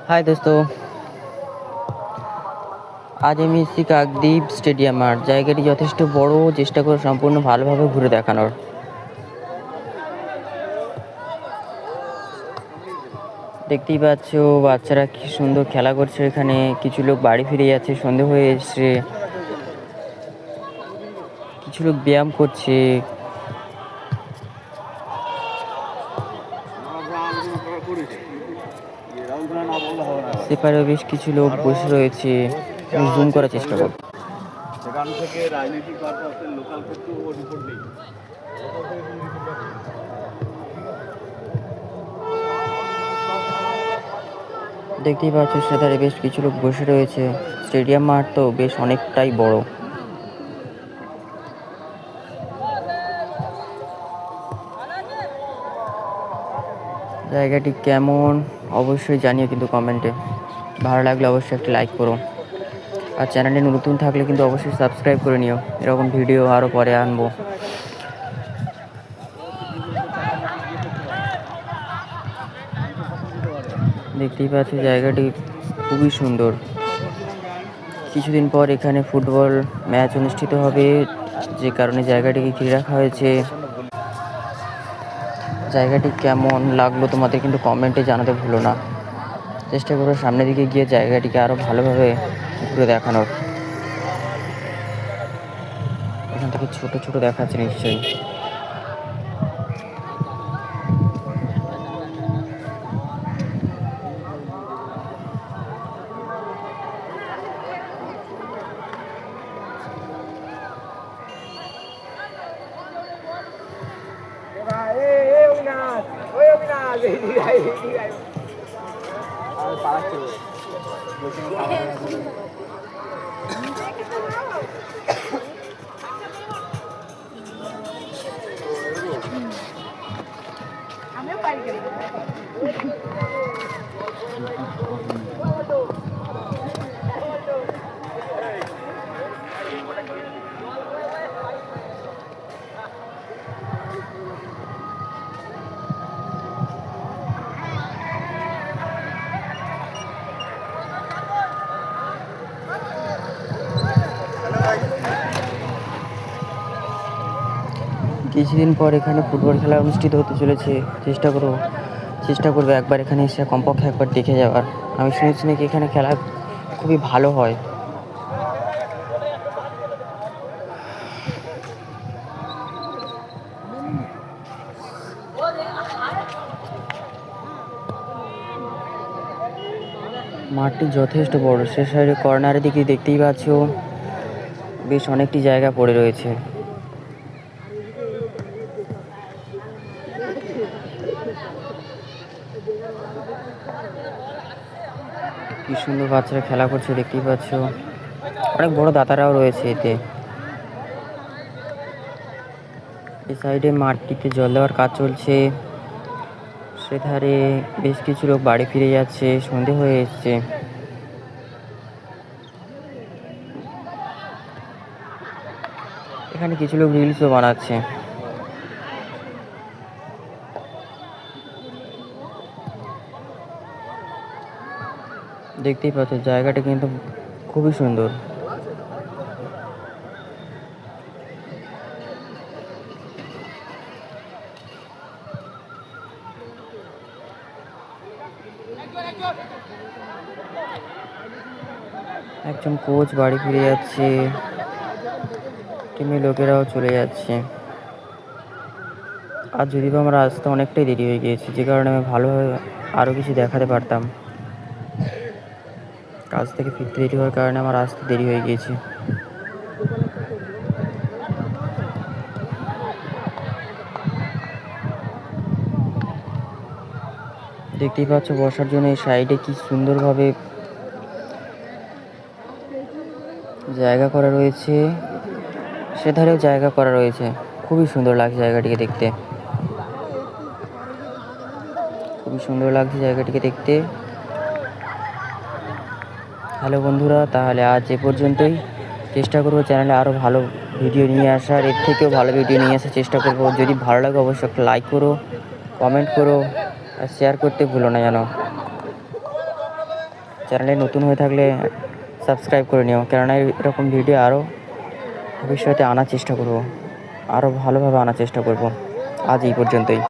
High দোস্ত, আজ আমি এসেছি কাকদ্বীপ স্টেডিয়াম মাঠ। জায়গাটি যথেষ্ট বড়, চেষ্টা করে সম্পূর্ণ ভালোভাবে ঘুরে দেখানোর। দেখতেই পাচ্ছ বাচ্চারা কি সুন্দর খেলা করছে এখানে। কিছু লোক বাড়ি ফিরে যাচ্ছে, সন্ধে হয়ে এসছে। কিছু লোক ব্যায়াম করছে। সেপারেও বেশ কিছু লোক বসে রয়েছে। আমি জুম করার চেষ্টা করব। সেখান থেকে রাজনৈতিক পারপাসের লোকাল ক্ষেত্রে ও রিপোর্ট নেই। দেখতেই পাচ্ছ সেধারে বেশ কিছু লোক বসে রয়েছে। স্টেডিয়াম মাঠ তো বেশ অনেকটাই বড়। জায়গাটি কেমন অবশ্যই জানিও কিন্তু কমেন্টে। ভালো লাগলে অবশ্যই একটা লাইক করো, আর চ্যানেলে নতুন থাকলে কিন্তু অবশ্যই সাবস্ক্রাইব করে নিও। এরকম ভিডিও আরও পরে আনবো। দেখতেই পাচ্ছ জায়গাটি খুবই সুন্দর। কিছুদিন পর এখানে ফুটবল ম্যাচ অনুষ্ঠিত হবে, যে কারণে জায়গাটিকে ঘিরে রাখা হয়েছে। জায়গাটি কেমন লাগলো তোমাদের কিন্তু কমেন্টে জানাতে ভুলো না। চেষ্টা করো সামনের দিকে গিয়ে জায়গাটিকে আরও ভালোভাবে ঘুরে দেখানোর। এখান থেকে ছোট ছোট দেখাচ্ছে নিশ্চয়ই। কিছুদিন পর এখানে ফুটবল খেলা অনুষ্ঠিত হতে চলেছে। চেষ্টা করবে একবার এখানে এসে কমপক্ষে একবার দেখে যাওয়ার। আমি শুনেছি নাকি এখানে খেলা খুবই ভালো হয়। মাঠটি যথেষ্ট বড়। সে সাইডে কর্নারের দিকে দেখতেই পাচ্ছ বেশ অনেকটি জায়গা পড়ে রয়েছে। কি সুন্দর বাচ্চারা খেলা করছে দেখতেই পাচ্ছ। অনেক বড় দাতারাও রয়েছে এতে। এই সাইডে মাঠটিতে জল দেওয়ার কাজ চলছে। সেধারে বেশ কিছু লোক বাড়ি ফিরে যাচ্ছে, সন্ধে হয়ে এসছে। এখানে কিছু লোক রিলসও বানাচ্ছে। দেখতেই পাচ্ছ জায়গাটা কিন্তু খুবই সুন্দর। একজন কোচ বাড়ি ফিরে যাচ্ছে, টিমের লোকেরাও চলে যাচ্ছে। আর যদিও আমার আসতে অনেকটাই দেরি হয়ে গিয়েছে, যে কারণে আমি ভালোভাবে আরও কিছু দেখাতে পারতাম। কাজ থেকে ফিরতে দেরি হওয়ার কারণে আমার আসতে দেরি হয়ে গিয়েছে। দেখতেই পাচ্ছ বসার জন্য এই সাইডে কি সুন্দরভাবে জায়গা করা রয়েছে, সেধারেও জায়গা করা রয়েছে। খুবই সুন্দর লাগছে জায়গাটিকে দেখতে। খুবই সুন্দর লাগছে জায়গাটিকে দেখতে। হ্যালো বন্ধুরা, তাহলে আজ এ পর্যন্তই। চেষ্টা করবো চ্যানেলে আরও ভালো ভিডিও নিয়ে আসার, এর থেকেও ভালো ভিডিও নিয়ে আসার চেষ্টা করবো। যদি ভালো লাগে অবশ্যই একটা লাইক করো, কমেন্ট করো, আর শেয়ার করতে ভুলো না যেন। চ্যানেলে নতুন হয়ে থাকলে সাবস্ক্রাইব করে নিও, কেননা এরকম ভিডিও আরও ভবিষ্যতে আনার চেষ্টা করব, আরও ভালোভাবে আনার চেষ্টা করব। আজ এই পর্যন্তই।